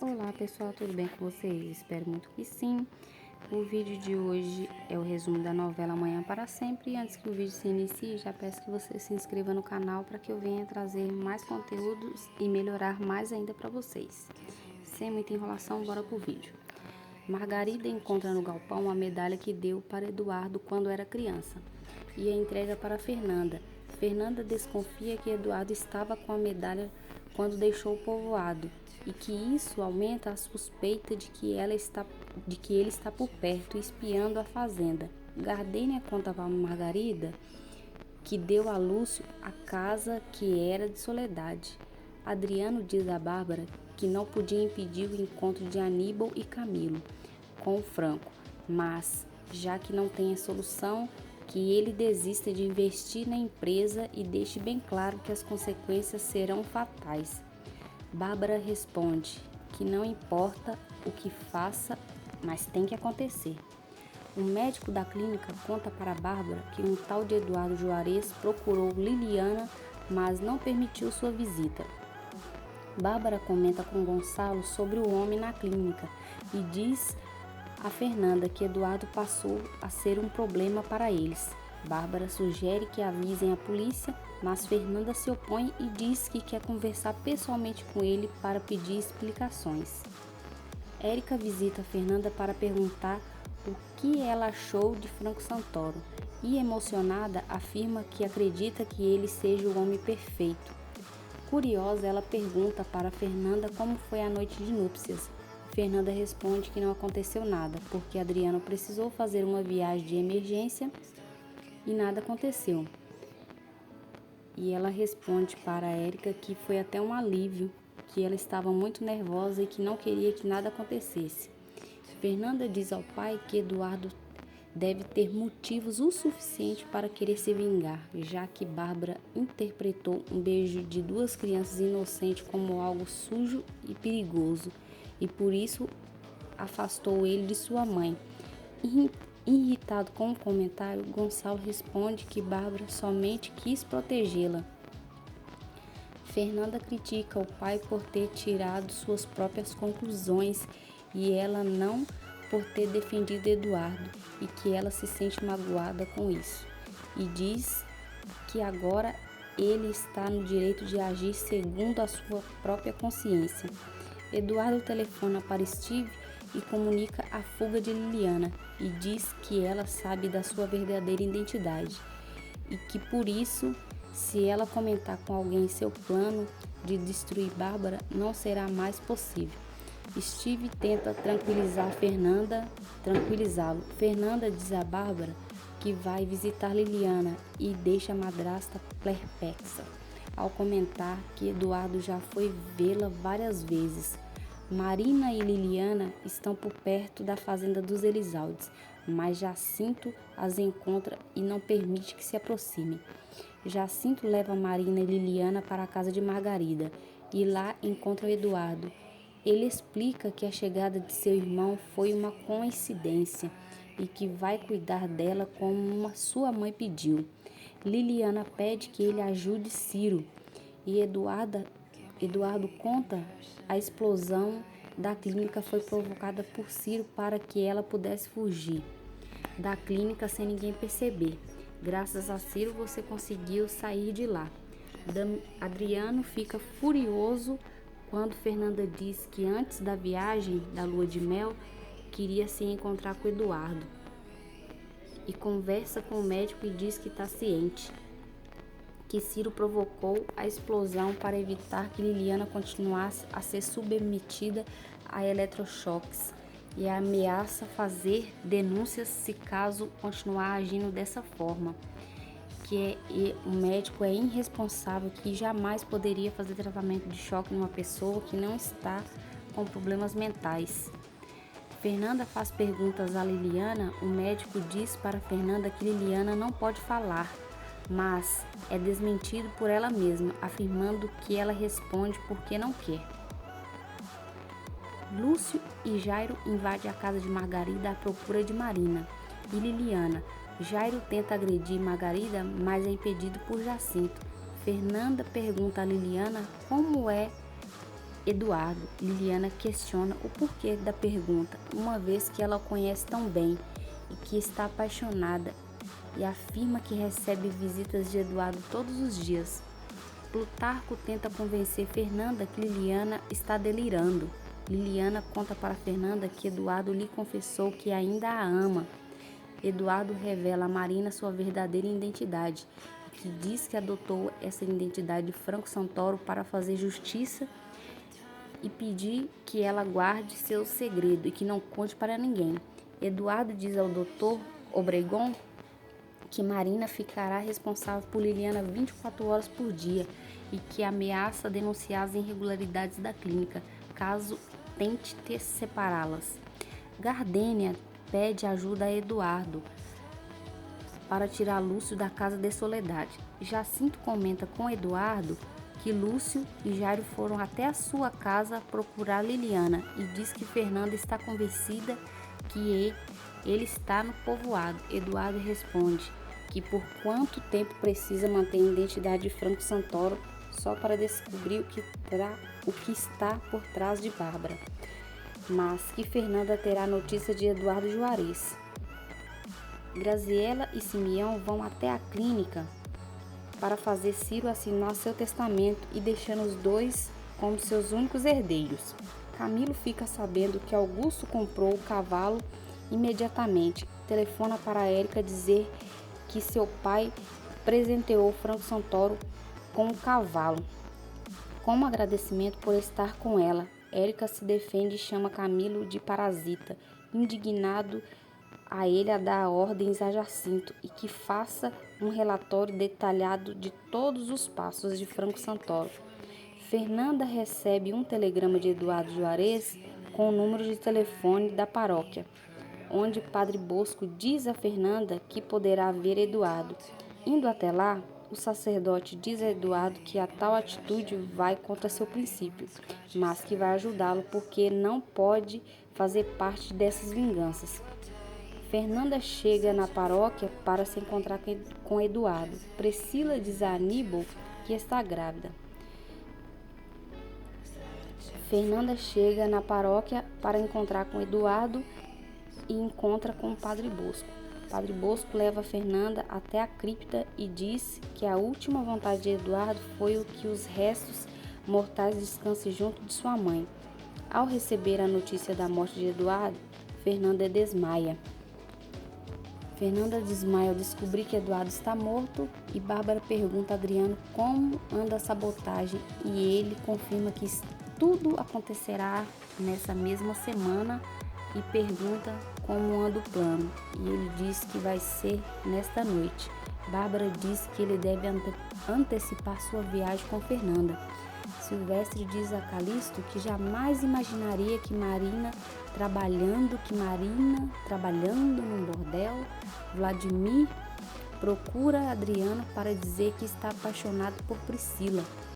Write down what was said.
Olá pessoal, tudo bem com vocês? Espero muito que sim. O vídeo de hoje é o resumo da novela Amanhã para Sempre. E antes que o vídeo se inicie, já peço que você se inscreva no canal para que eu venha trazer mais conteúdos e melhorar mais ainda para vocês. Sem muita enrolação, bora pro vídeo. Margarida encontra no galpão a medalha que deu para Eduardo quando era criança e a entrega para Fernanda. Fernanda desconfia que Eduardo estava com a medalha quando deixou o povoado e que isso aumenta a suspeita de que ele está por perto espiando a fazenda. Gardênia conta a Margarida que deu a Lúcio a casa que era de Soledade. Adriano diz a Bárbara que não podia impedir o encontro de Aníbal e Camilo com o Franco, mas, já que não tem a solução, que ele desista de investir na empresa e deixe bem claro que as consequências serão fatais. Bárbara responde que não importa o que faça, mas tem que acontecer. O médico da clínica conta para Bárbara que um tal de Eduardo Juarez procurou Liliana, mas não permitiu sua visita. Bárbara comenta com Gonçalo sobre o homem na clínica e diz a Fernanda que Eduardo passou a ser um problema para eles. Bárbara sugere que avisem a polícia, mas Fernanda se opõe e diz que quer conversar pessoalmente com ele para pedir explicações. Érica visita Fernanda para perguntar o que ela achou de Franco Santoro e, emocionada, afirma que acredita que ele seja o homem perfeito. Curiosa, ela pergunta para Fernanda como foi a noite de núpcias. Fernanda responde que não aconteceu nada, porque Adriano precisou fazer uma viagem de emergência e nada aconteceu. E ela responde para Érica que foi até um alívio, que ela estava muito nervosa e que não queria que nada acontecesse. Fernanda diz ao pai que Eduardo deve ter motivos o suficiente para querer se vingar, já que Bárbara interpretou um beijo de duas crianças inocentes como algo sujo e perigoso, e por isso afastou ele de sua mãe. Irritado com o comentário, Gonçalo responde que Bárbara somente quis protegê-la. Fernanda critica o pai por ter tirado suas próprias conclusões e ela não por ter defendido Eduardo, e que ela se sente magoada com isso. E diz que agora ele está no direito de agir segundo a sua própria consciência. Eduardo telefona para Steve e comunica a fuga de Liliana e diz que ela sabe da sua verdadeira identidade e que por isso, se ela comentar com alguém seu plano de destruir Bárbara, não será mais possível. Steve tenta tranquilizá-lo. Fernanda diz a Bárbara que vai visitar Liliana e deixa a madrasta perplexa ao comentar que Eduardo já foi vê-la várias vezes. Marina e Liliana estão por perto da fazenda dos Elizaldes, mas Jacinto as encontra e não permite que se aproximem. Jacinto leva Marina e Liliana para a casa de Margarida e lá encontra Eduardo. Ele explica que a chegada de seu irmão foi uma coincidência e que vai cuidar dela como sua mãe pediu. Liliana pede que ele ajude Ciro e Eduardo conta a explosão da clínica foi provocada por Ciro para que ela pudesse fugir da clínica sem ninguém perceber. Graças a Ciro você conseguiu sair de lá. Adriano fica furioso quando Fernanda diz que antes da viagem da lua de mel queria se encontrar com Eduardo e conversa com o médico e diz que está ciente que Ciro provocou a explosão para evitar que Liliana continuasse a ser submetida a eletrochoques e ameaça fazer denúncias se caso continuar agindo dessa forma, o médico é irresponsável, que jamais poderia fazer tratamento de choque numa pessoa que não está com problemas mentais. Fernanda faz perguntas a Liliana, o médico diz para Fernanda que Liliana não pode falar, mas é desmentido por ela mesma, afirmando que ela responde porque não quer. Lúcio e Jairo invadem a casa de Margarida à procura de Marina e Liliana. Jairo tenta agredir Margarida, mas é impedido por Jacinto. Fernanda pergunta a Liliana como é Eduardo. Liliana questiona o porquê da pergunta, uma vez que ela o conhece tão bem e que está apaixonada, e afirma que recebe visitas de Eduardo todos os dias. Plutarco tenta convencer Fernanda que Liliana está delirando. Liliana conta para Fernanda que Eduardo lhe confessou que ainda a ama. Eduardo revela a Marina sua verdadeira identidade, que diz que adotou essa identidade de Franco Santoro para fazer justiça e pedir que ela guarde seu segredo e que não conte para ninguém. Eduardo diz ao Dr. Obregon que Marina ficará responsável por Liliana 24 horas por dia e que ameaça denunciar as irregularidades da clínica, caso tente separá-las. Gardênia pede ajuda a Eduardo para tirar Lúcio da casa de Soledade. Jacinto comenta com Eduardo que Lúcio e Jairo foram até a sua casa procurar Liliana e diz que Fernanda está convencida que ele está no povoado. Eduardo responde que por quanto tempo precisa manter a identidade de Franco Santoro só para descobrir o que está por trás de Bárbara, mas que Fernanda terá notícia de Eduardo Juarez. Graziela e Simeão vão até a clínica para fazer Ciro assinar seu testamento e deixando os dois como seus únicos herdeiros. Camilo fica sabendo que Augusto comprou o cavalo imediatamente. Telefona para Érica dizer que seu pai presenteou Franco Santoro com o cavalo, como agradecimento por estar com ela. Érica se defende e chama Camilo de parasita, indignado a ele a dar ordens a Jacinto e que faça um relatório detalhado de todos os passos de Franco Santoro. Fernanda recebe um telegrama de Eduardo Juarez com o número de telefone da paróquia, onde Padre Bosco diz a Fernanda que poderá ver Eduardo. Indo até lá, o sacerdote diz a Eduardo que a tal atitude vai contra seu princípio, mas que vai ajudá-lo porque não pode fazer parte dessas vinganças. Fernanda chega na paróquia para se encontrar com Eduardo. Priscila diz a Aníbal que está grávida. Fernanda chega na paróquia para encontrar com Eduardo e encontra com o Padre Bosco. Padre Bosco leva Fernanda até a cripta e diz que a última vontade de Eduardo foi o que os restos mortais descansem junto de sua mãe. Ao receber a notícia da morte de Eduardo, Fernanda desmaia. Fernanda desmaia ao descobrir que Eduardo está morto e Bárbara pergunta a Adriano como anda a sabotagem e ele confirma que tudo acontecerá nessa mesma semana e pergunta como anda o plano e ele diz que vai ser nesta noite. Bárbara diz que ele deve antecipar sua viagem com Fernanda. Silvestre diz a Calixto que jamais imaginaria que Marina trabalhando num bordel. Vladimir procura Adriano para dizer que está apaixonado por Priscila.